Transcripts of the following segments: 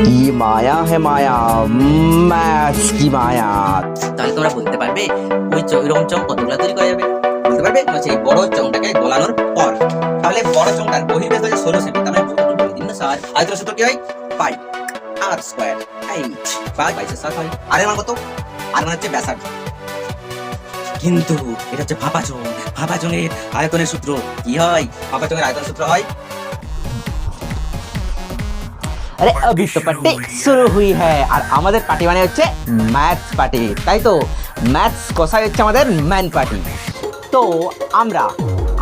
কি মায়া হে মায়া, ম্যাথস কি মায়া। তাহলে তোমরা বলতে পারবে ওই এরকম চং কতগুলো তৈরি করা যাবে? বলতে পারবে হচ্ছে এই বড় চংটাকে গলানোর পর। তাহলে বড় চংটার বহির্ব্যাস হচ্ছে 16 সেমি। তাহলে 3 আয়তন সূত্র কি হয়? পাই আর স্কয়ার এইচ পাই বাই 7 হয়। আর এর মান কত? আর মান হচ্ছে ব্যাসার্ধ। কিন্তু এটা হচ্ছে ফাঁপা চং। ফাঁপা চংয়ের আয়তনের সূত্র কি হয়? ফাঁপা চংয়ের আয়তনের সূত্র হয় আরে अभी तो पार्टी शुरू हुई है। আর আমাদের পার্টি মানে হচ্ছে ম্যাথস পার্টি, তাই তো? ম্যাথস কষাই হচ্ছে আমাদের ম্যান পার্টি। তো আমরা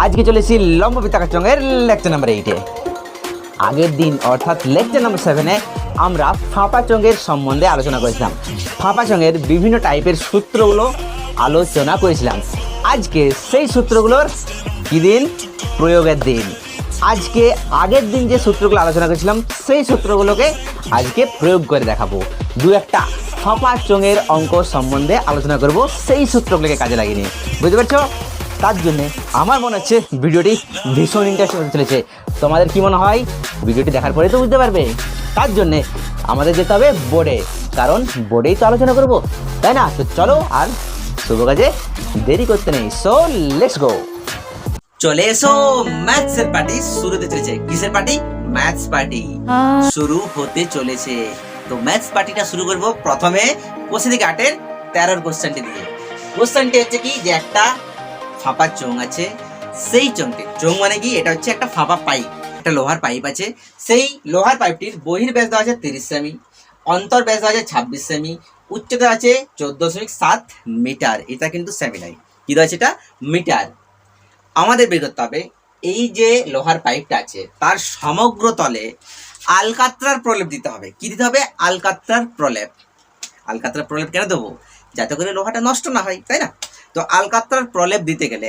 আজকে চলেছি লম্ব বৃত্তাকার চঙের লেকচার নাম্বার 8-এ। আগের দিন অর্থাৎ লেকচার নাম্বার 7-এ আমরা ফাঁপা চঙের সম্বন্ধে আলোচনা করেছিলাম। ফাঁপা চঙের বিভিন্ন টাইপের সূত্রগুলো আলোচনা করেছিলাম। আজকে সেই সূত্রগুলোর কি দিন? প্রয়োগের দিন। আজকে আগের দিন যে সূত্রগুলো আলোচনা করেছিলাম সেই সূত্রগুলোকে আজকে প্রয়োগ করে দেখাবো। দু একটা ফাঁপা চঙের অঙ্ক সম্বন্ধে আলোচনা করব সেই সূত্রগুলোকে কাজে লাগিয়ে নিয়ে। বুঝতে পারছো? তার জন্যে আমার মনে হচ্ছে ভিডিওটি ভীষণ ইন্টারেস্টিং হতে চলেছে। তোমাদের কি মনে হয়? ভিডিওটি দেখার পরে তো বুঝতে পারবে। তার জন্যে আমাদের যেতে হবে বোর্ডে, কারণ বোর্ডেই তো আলোচনা করব, তাই না? তো চলো আর শুভ কাজে দেরি করতে নেই। So let's go. চলে এসো, ম্যাথসের পার্টি শুরু হতে চলেছে। কিসের পার্টি? ম্যাথস পার্টি শুরু হতে চলেছে। তো ম্যাথস পার্টিটা শুরু করব প্রথমে কোশ্চেন থেকে 8-এর 13 কোশ্চেনটি দিয়ে। কোশ্চেনটি হচ্ছে কি, যে একটা ফাঁপা চোঙ আছে, সেই চোঙটি, চোঙ মানে কি, এটা হচ্ছে একটা ফাঁপা পাইপ, একটা লোহার পাইপ আছে। সেই লোহার পাইপটির বহির্ব্যাস দেওয়া আছে 30 সেমি, অন্তর্ব্যাস দেওয়া আছে 26 সেমি, উচ্চতা আছে 14.7 মিটার। এটা কিন্তু সেমি নাই, কি দেওয়া আছে? এটা মিটার। আমাদের বের করতে হবে এই যে লোহার পাইপটা আছে তার সমগ্র তলে আলকাতরার প্রলেপ দিতে হবে। কি দিতে হবে? আলকাতরার প্রলেপ। আলকাতরার প্রলেপ কেন দেবো? যাতে করে লোহাটা নষ্ট না হয়, তাই না? তো আলকাতরার প্রলেপ দিতে গেলে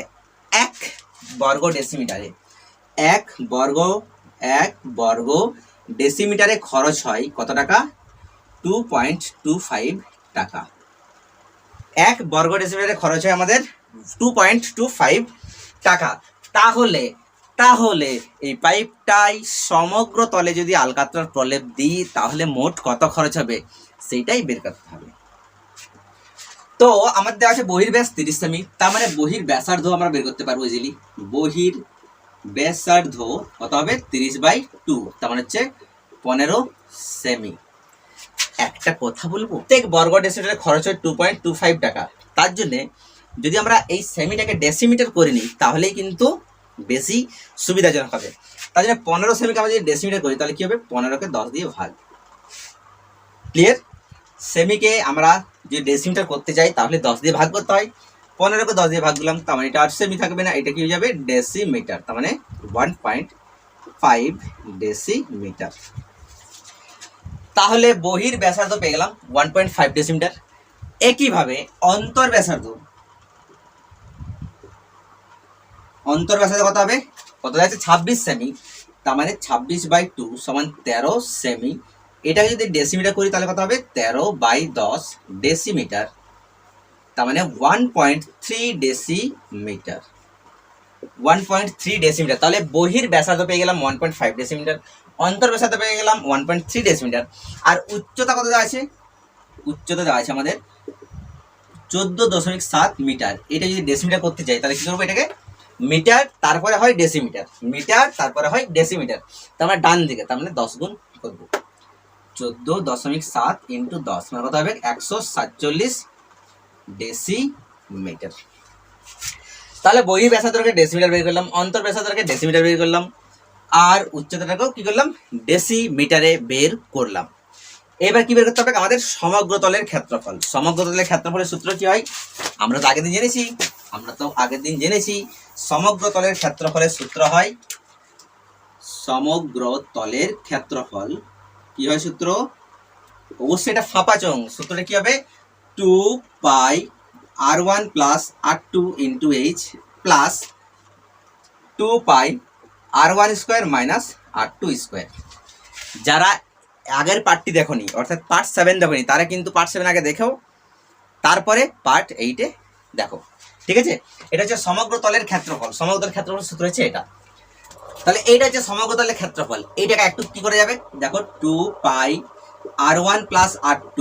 1 বর্গ ডেসিমিটারে 1 বর্গ ডেসিমিটারে খরচ হয় কত টাকা? 2.25 টাকা। 1 বর্গ ডেসিমিটারে খরচ হয় আমাদের 2.25 টাকা। তাহলে এই পাইপটাই সমগ্র তলে যদি আলকাতরার প্রলেপ দিই তাহলে মোট কত খরচ হবে সেইটাই বের করতে হবে। তো আমাদের দেওয়া আছে বহির্ব্যাস 30 সেমি, তার মানে বহির ব্যাসার্ধ আমরা বের করতে পারবো ইজিলি। বহির ব্যাসার্ধ কত হবে? 30/2, তার মানে হচ্ছে 15 সেমি। একটা কথা বলবো, প্রত্যেক বর্গ ডেসিমিটারে খরচ হয় 2.25 টাকা। তার জন্যে যদি আমরা এই সেমিটাকে ডেসিমিটার করে নিই তাহলেই কিন্তু বেশি সুবিধাজনক হবে। তার জন্য 15 সেমিকে আমরা যদি ডেসিমিটার করি তাহলে কি হবে? 15কে 10 দিয়ে ভাগ। ক্লিয়ার? সেমিকে আমরা যদি ডেসিমিটার করতে চাই তাহলে 10 দিয়ে ভাগ করতে হয়। 15কে 10 দিয়ে ভাগ দিলাম, তার মানে এটা আর সেমি থাকবে না, এটা কি হয়ে যাবে? ডেসিমিটার। তার মানে 1.5 ডেসিমিটার। তাহলে বহির ব্যাসার্ধ পেয়ে গেলাম 1.5 ডেসিমিটার। একইভাবে অন্তর ব্যাসার্ধ কত হবে? কত আছে? 26 সেমি, তার মানে 26/2 সমান 13 সেমি। এটাকে যদি ডেসিমিটার করি তাহলে কত হবে? 13/10 ডেসিমিটার, তার মানে 1.3 ডেসিমিটার। 1.3 ডেসিমিটার। তাহলে বহির ব্যাসার্ধ পেয়ে গেলাম 1.5 ডেসিমিটার, অন্তর ব্যাসার্ধ পেয়ে গেলাম 1.3 ডেসিমিটার। আর উচ্চতা কত দেওয়া আছে? উচ্চতা দেওয়া আছে আমাদের 14.7 মিটার। এটা যদি ডেসিমিটার করতে চাই তাহলে কি করবো? এটাকে মিটার, তারপরে হয় ডেসিমিটার, মিটার তারপরে হয় ডেসিমিটার, তার মানে ডান দিকে, তার মানে 10 গুণ করবো। 14.7 ইন্টু 10 মানে কত হবে? 147 ডেসিমিটার। তাহলে বহির ব্যাসার্ধকে ডেসিমিটার বের করলাম, অন্তর ব্যাসার্ধকে ডেসিমিটার বের করলাম, আর উচ্চতাটাকেও কি করলাম? ডেসিমিটারে বের করলাম। এবার কি বের করতে হবে? আমাদের সমগ্র তলের ক্ষেত্রফল। সমগ্র তলের ক্ষেত্রফলের সূত্র কি হয়? আমরা তো আগের দিন জেনেছি সমগ্র তলের ক্ষেত্রফলের সূত্র হয়, সমগ্র তলের ক্ষেত্রফল কি হয় সূত্র? অবশ্যই এটা ফাঁপা চোঙ, সূত্রটা কি হবে? 2 π r1 plus r2 into h plus 2 π r1 square minus r2 square. যারা আগের পার্টটি দেখোনি, অর্থাৎ পার্ট 7 দেখোনি, তারা কিন্তু পার্ট 7 আগে দেখো, তারপরে পার্ট 8-এ দেখো, ঠিক আছে? এটা হচ্ছে সমগ্র তলের ক্ষেত্রফল। সমগ্র তলের ক্ষেত্রফল সূত্র হচ্ছে এটা। তাহলে এইটা হচ্ছে সমগ্র তলের ক্ষেত্রফল। এইটাকে একটু কি করে যাবে? দেখো 2 π R1 প্লাস R2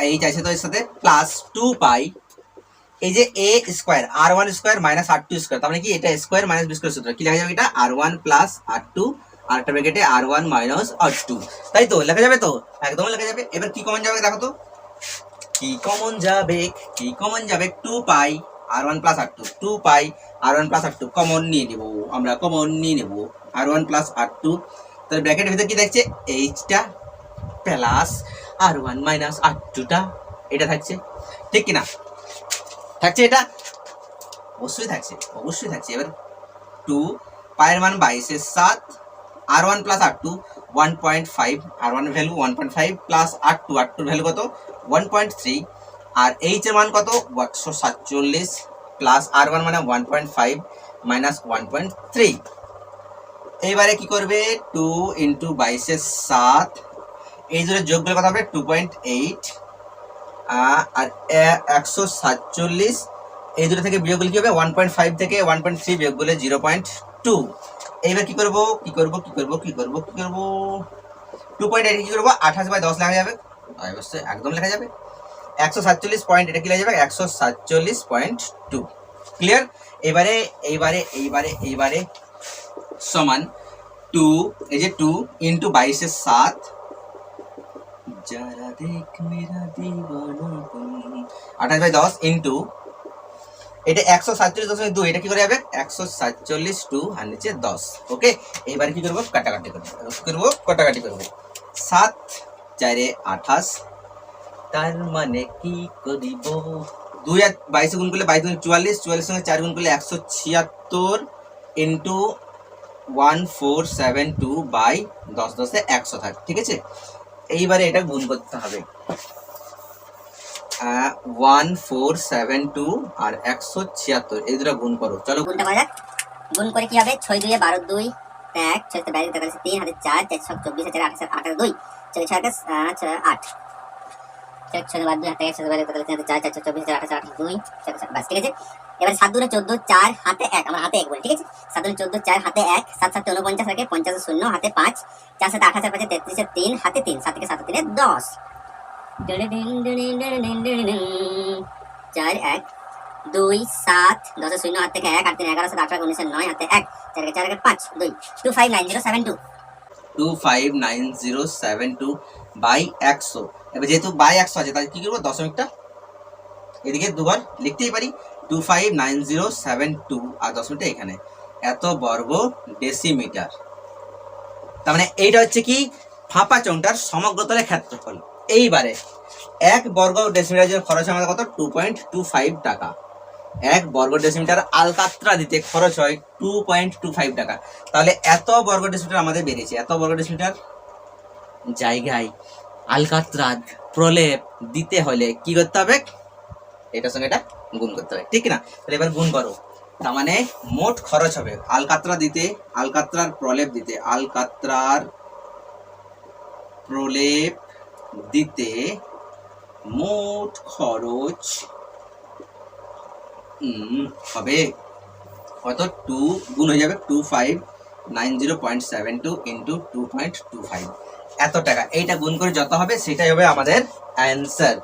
এই চাইছে তো এর সাথে প্লাস 2 পাই এই যে a square R1 square minus R2 square, তার মানে কি এটা স্কয়ার মাইনাস বি স্কয়ার সূত্র কি লেখা যাবে, এটা R1 প্লাস R2 আর একটা ব্র্যাকেটে R1 মাইনাস R2, তাই তো লেখা যাবে, তো একদম লেখা যাবে। এবার কি কমন যাবে দেখো তো, কি কমন যাবে, কি কমন যাবে, 2 পাই R1 প্লাস R2, 2 পাই R1 প্লাস R2 কমন নিয়ে নেব, আমরা কমন নিয়ে নেব R1 প্লাস R2, তাহলে ব্র্যাকেটের ভিতরে কি থাকছে এইচটা প্লাস R1 মাইনাস R2টা, এটা থাকছে, ঠিক কিনা, থাকছে, এটা অবশ্যই থাকছে, অবশ্যই থাকছে। এবার 2 পায়ের মান 22/7, R1 plus R2 1.5, R1 value 1.5 plus R2 value কত 1.3, আর এইচ এর মান কত 147 প্লাস R1 মানে 1.5 মাইনাস 1.3। এইবারে কি করবে 2 ইন্টু 22/7, এই দুটো যোগ করলে কত হবে 2.8, আর 147 এই দুটো থেকে বিয়োগ করলে কি হবে 1.5 থেকে 1.3 বিয়োগ করলে 0.2। এইবার কি করব কি করব কি করব কি করব কি করব 2.8 কি করব 28/10 লেখা যাবে, অবশ্যই একদম লেখা যাবে। 147 পয়েন্ট, এটা কি লেখা যাবে 147.2, ক্লিয়ার। এবারে এইবারে এইবারে এইবারে সমান 2, এই যে 2 ইন্টু 22/7, যারা দেখ মেরা দিওয়ানাপন 28/10 ইন্টু এটা 147.2, এটা কি করে যাবে 147 আর নিচে 10, ওকে। এইবার কি করব কাটাকাটি করব, কাটাকাটি করব 7 4 28, তার মানে কি করিব 2 আর 22 গুণ করলে 22 44, 44 সঙ্গে 4 গুণ করলে 176 ইন্টু 1472 বাই 10 10 100 থাকে, ঠিক আছে। এইবারে এটা গুণ করতে হবে 1472 আর 176, এই দুটো গুণ করো, চলো গুণটা করা যাক। গুণ করে কি হবে 6 2 12 2 1 6 22 43 3 হাতে 4 4 6 24 4 8 8 2 4 6 8 4 6 বাদ 2 হাতে 1 6 22 43 4 4 24 4 8 8 2 4 বাস, ঠিক আছে। এবার 7 2 14 4 হাতে 1, আমরা হাতে 1 বলি, ঠিক আছে। 7 2 14 4 হাতে 1, 7 7 49 থাকে 50 0 হাতে 5, 4 7 8 5 33 3 হাতে 3, 7 থেকে 7 3 10, 4 1 2 7 10 0 হাত থেকে 1 8 3 11 7 18 19 9 হাতে 1 4 4 5 2 259072 259072 বাই 100। এবার যেহেতু বাই 100 আছে তাই কি করব দশমিকটা এদিকে দুবার লিখতেই পারি 259072 আর দশমিকটা এখানে, এত বর্গ ডেসিমিটার। তার মানে এইটা হচ্ছে কি ফাঁপা চৌংটার সমগ্র তলের ক্ষেত্রফল। এইবারে 1 বর্গ ডেসিমিটার জন্য খরচ হয় আমাদের কত 2.25 টাকা। 1 বর্গ ডেসিমিটার আলকাত্রা দিতে খরচ হয় 2.25 টাকা। তাহলে এত বর্গ ডেসিমিটার আমাদের বেরিয়েছে, এত বর্গ ডেসিমিটার জায়গায় আলকাত্রা প্রলেপ দিতে হলে কি করতে হবে, এটার সঙ্গে এটা গুণ করতে হবে, ঠিক না। তাহলে এবার গুণ করো, তার মানে মোট খরচ হবে আলকাত্রা দিতে, আলকাত্রার প্রলেপ দিতে, আলকাত্রার প্রলেপ দিতে মোট খরচ হবে কত 2 গুণ হয়ে যাবে 2590.72 ইন্টু 2.25 এত টাকা। এইটা গুণ করে যত হবে সেটাই হবে আমাদের অ্যান্সার,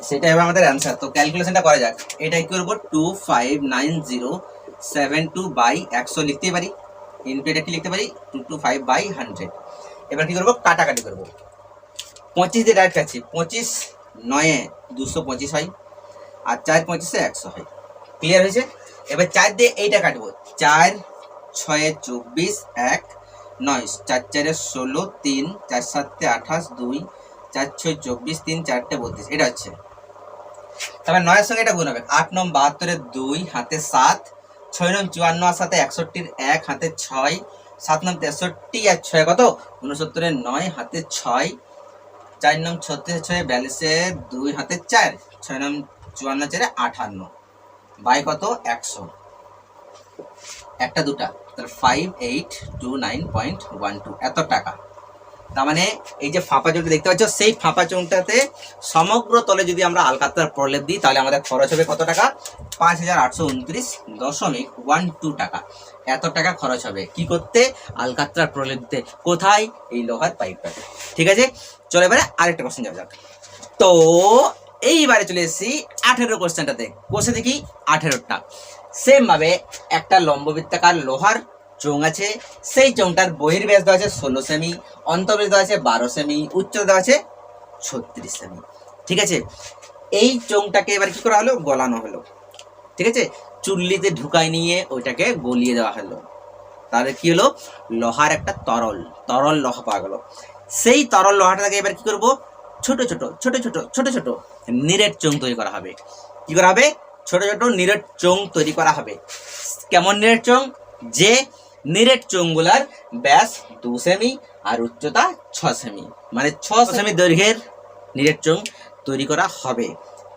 সেটাই হবে আমাদের অ্যান্সার। তো ক্যালকুলেশনটা করা যাক। এটা কি করব 259072 বাই 100 লিখতে পারি, ইন্টু এটা কি লিখতে পারি 225 বাই 100। এবার কি করব কাটাকাটি করব, 25 দিয়ে ডাইরেক্ট কাটছি, 25 9 225 হয় আর 4 25 100 হয়, ক্লিয়ার হয়েছে। এবার 4 দিয়ে এইটা কাটবো, 4 6 24 1 9 4 4 16 3 4 7 28 2 4 6 24 3 4 32, এটা হচ্ছে। তারপর 9 এর সঙ্গে এটা গুণ হবে, 8 9 72 2 হাতে 7, 6 9 54 আর সাথে 61 1 হাতে 6, 7 9 63 আর 6 কত 69 9 হাতে 6, 4 9 36 6 42 2 হাতে 4, 6 9 54 4 58 বাই কত 100, একটা দুটা, তাহলে 5829.12 এত টাকা। তার মানে এই যে ফাঁপা চোঙটা দেখতে পাচ্ছ, সেই ফাঁপা চোঙটাতে সমগ্র তলে যদি আমরা আলকাতরার প্রলেপ দিই তাহলে আমাদের খরচ হবে কত টাকা? 5829.12 টাকা। এত টাকা খরচ হবে কি করতে? আলকাতরার প্রলেপ দিতে। কোথায়? এই লোহার পাইপটাতে। ঠিক আছে, চলো এবারে আরেকটা কোশ্চেন যাওয়া যাক। তো এইবারে চলে এসেছি 18 কোশ্চেনটাতে। কোষে দেখি 18টা সেম ভাবে একটা লম্ববৃত্তাকার লোহার চোঙ আছে, সেই চোঙটার বহির্ব্যাস দেওয়া আছে 16 সেমি, অন্তর্ব্যাস দেওয়া আছে 12 সেমি, উচ্চতা দেওয়া আছে 36 সেমি। ঠিক আছে, এই চোঙটাকে এবার কি করা হলো? গলানো হলো। ঠিক আছে, চুল্লিতে ঢুকাই নিয়ে ওইটাকে গলিয়ে দেওয়া হলো। তাহলে কি হলো? লোহার একটা তরল লোহা পাওয়া গেল। সেই তরল লোহাটাকে এবার কি করব? ছোট ছোট নিরেট চোঙ তৈরি করা হবে। কি করা হবে? ছোট ছোট নিরেট চোঙ তৈরি করা হবে। কেমন নিরেট চোঙ? যে নিরেট চোঙগুলার ব্যাস 2 সেমি আর উচ্চতা 6 সেমি, মানে 6 সেমি দৈর্ঘ্যের নিরেট চোঙ তৈরি করা হবে,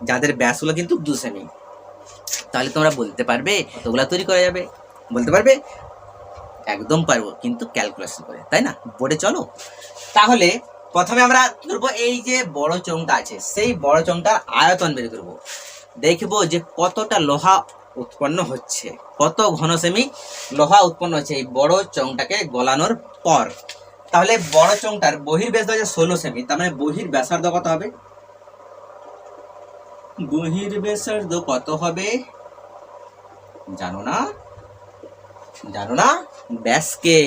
যাদের ব্যাসগুলো কিন্তু 2 সেমি। তাহলে তোমরা বলতে পারবে কতগুলা তৈরি করা যাবে? বলতে পারবে? একদম পারবো, কিন্তু ক্যালকুলেশন করে, তাই না? বোর্ডে চলো। তাহলে প্রথমে আমরা কি করবো? এই যে বড় চোঙটা আছে, সেই বড় চোঙটার আয়তন বের করবো। দেখবো যে কতটা লোহা উৎপন্ন হচ্ছে, কত ঘন সেমি লোহা উৎপন্ন হচ্ছে এই বড় চোঙটাকে গলানোর পর। তাহলে বড় চোঙটার বহির্ব্যাস দেওয়া আছে 16 সেমি, তার মানে বহির ব্যাসার্ধ কত হবে? বহির ব্যাসার্ধ কত হবে জানো না? ব্যাসকে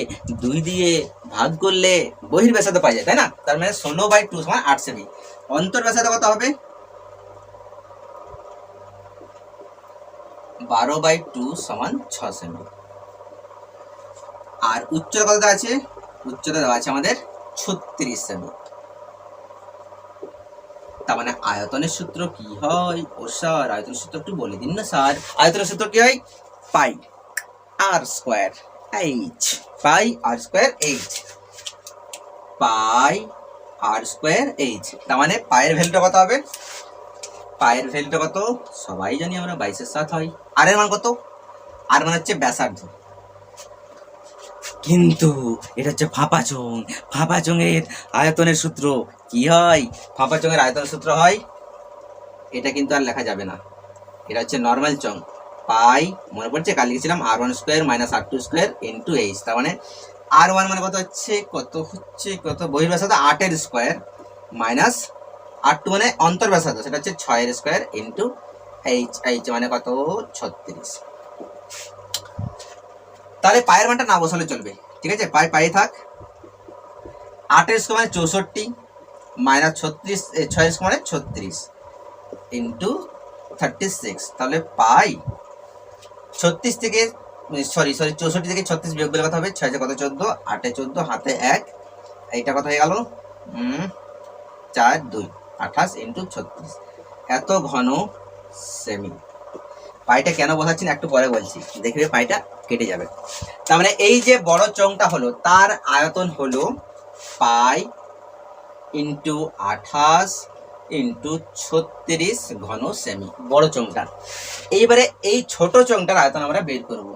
2 দিয়ে ভাগ করলে বহির ব্যাসার্ধ পাওয়া যায়, তাই না? তার মানে 16/2 সমান 8 সেমি। অন্তর ব্যাসার্ধ কত হবে? 12/2 সমান 6 সেমি। আর উচ্চতা কত দেওয়া আছে? উচ্চতা দেওয়া আছে আমাদের 36 সেমি। তার মানে আয়তনের সূত্র কি হয়? ও স্যার, আয়তনের সূত্র একটু বলে দিন না স্যার। আয়তনের সূত্র কি হয়? পাই আর স্কয়ার এইচ। পাই আর স্কয়ার এইচ। পাই আর স্কয়ার এইচ। তার মানে পায়ের ভ্যালুটা কত হবে? পায়ের ভ্যালুটা কত? সবাই জানি আমরা 22/7 হয়। আর এর মান কত? আর মান হচ্ছে ব্যাসার্ধ। কিন্তু এটা হচ্ছে ফাঁপা চোঙ। ফাঁপা চোঙের আয়তনের সূত্র কি হয়? ফাঁপা চোঙের আয়তনের সূত্র হয়, এটা কিন্তু আর লেখা যাবে না। এটা হচ্ছে নর্মাল চোঙ। পাই, মনে পড়ছে কাল লিখেছিলাম r1 square minus r2 square into h। তার মানে r1 মানে কত হচ্ছে? কত বহির্ব্যাসার্ধ 8 এর স্কয়ার মাইনাস r2 মানে অন্তর্ব্যাসার্ধ, সেটা হচ্ছে 6 এর স্কয়ার ইনটু h মানে কত? 36। তাহলে পায়ের মানটা না বসালে চলবে। ঠিক আছে, পাই থাক। 8 এর স্কয়ার মানে 64 মাইনাস 36, 6 এর স্কয়ার মানে 36 ইনটু 36। তাহলে পাই 36 থেকে 64 থেকে 36 বিয়োগ করলে কত হবে? 6 কত? 14, 8 14, হাতে 1, এইটা কত হয়ে গেল? 4 2 28 ইনটু 36। এত ঘন সেমি। পাইটা কেন বসাচ্ছি না একটু পরে বলছি, দেখবে পাইটা কেটে যাবে। তার মানে এই যে বড় চোঙটা হলো, তার আয়তন হলো পাই ইন্টু 28 ইন্টু 36 ঘন সেমি, বড় চোঙটা। এইবারে এই ছোট চোঙটার আয়তন আমরা বের করব।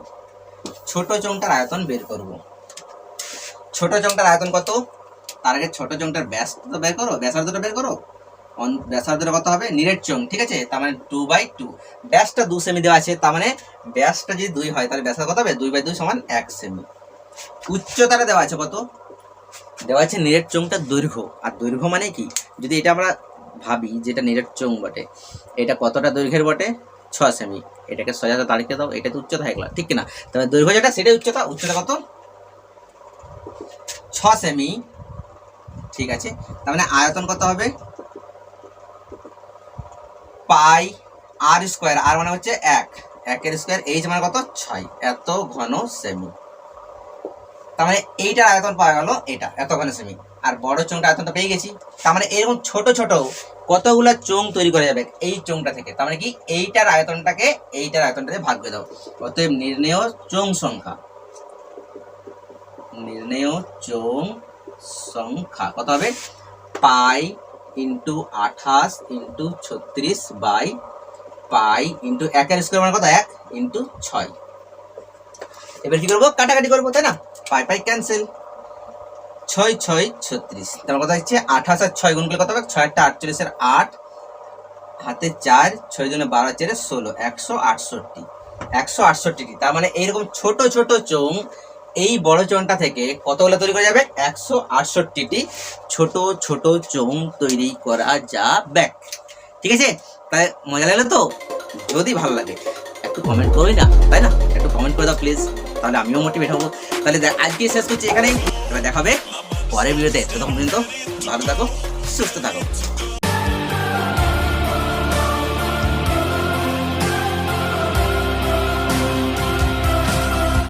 ছোট চোঙটার আয়তন বের করব। ছোট চোঙটার আয়তন কত? তার আগে ছোট চোঙটার ব্যাস তো বের করো, ব্যাসার্ধটা বের করো। ব্যাসার্ধটা কত হবে? নিরেট চোঙ, ঠিক আছে? তার মানে 2/2। ব্যাসটা 2 সেমি দেওয়া আছে, তার মানে ব্যাসটা যদি 2 হয় তাহলে ব্যাসার্ধ কত হবে? 2/2 সমান 1 সেমি। উচ্চতাটা দেওয়া আছে কত? দেওয়া আছে নিরেট চোঙটার দৈর্ঘ্য। আর দৈর্ঘ্য মানে কি? যদি এটা আমরা ভাবি যেটা নিরেট চোঙ বটে, এটা কতটা দৈর্ঘ্যের বটে? 6 সেমি। এটাকে সোজা তারিখে দাও, এটা তো উচ্চতা হয়ে গেল, ঠিক কিনা? তবে দৈর্ঘ্য যেটা সেটাই উচ্চতা। উচ্চতা কত? 6 সেমি, ঠিক আছে। তার মানে আয়তন কত হবে? পাই আর স্কয়ার, আর মানে হচ্ছে 1 এর স্কয়ার, এইচ মানে কত? 6, এত ঘন সেমি। তার মানে এইটার আয়তন পাওয়া গেল, এটা এত ঘন সেমি। আর বড় চোঙটা আয়তনটা পেয়ে গেছি। তার মানে এরকম ছোট ছোট কতগুলা চোঙ তৈরি করা যাবে এই চোঙটা থেকে। তার মানে কি? এইটার আয়তনটাকে ভাগ করে দাও। অতএব নির্ণেয় চোঙ সংখ্যা কত হবে? Pi into 28 into 36 by pi into 1 এর স্কয়ার মানে কত? 1 ইন্টু 6। এবার কি করবো? কাটাকাটি করবো, তাই না? পাই ক্যান্সেল। ছয় ছয় 36, তার কথা হচ্ছে 28 আর 6 গুণ করলে কত হবে? 6 8 48 8, হাতে 4, 6 দুনে 12 4 16, 168, 168টি। তার মানে এইরকম ছোট ছোট চোঙ এই বড় চোঙটা থেকে কতগুলো তৈরি করা যাবে? 168টি ছোট ছোট চোঙ তৈরি করা যাবে। ঠিক আছে, তাই মজা লাগলো তো? যদি ভালো লাগে একটু কমেন্ট করোই না, তাই না? একটু কমেন্ট করে দাও প্লিজ, তাহলে আমিও মোটিভেট হবো। তাহলে আজকে শেষ করছি এখানেই, এবার দেখাবে পরের ভিডিওতে। ততক্ষণ পর্যন্ত ভালো থাকো, সুস্থ থাকো।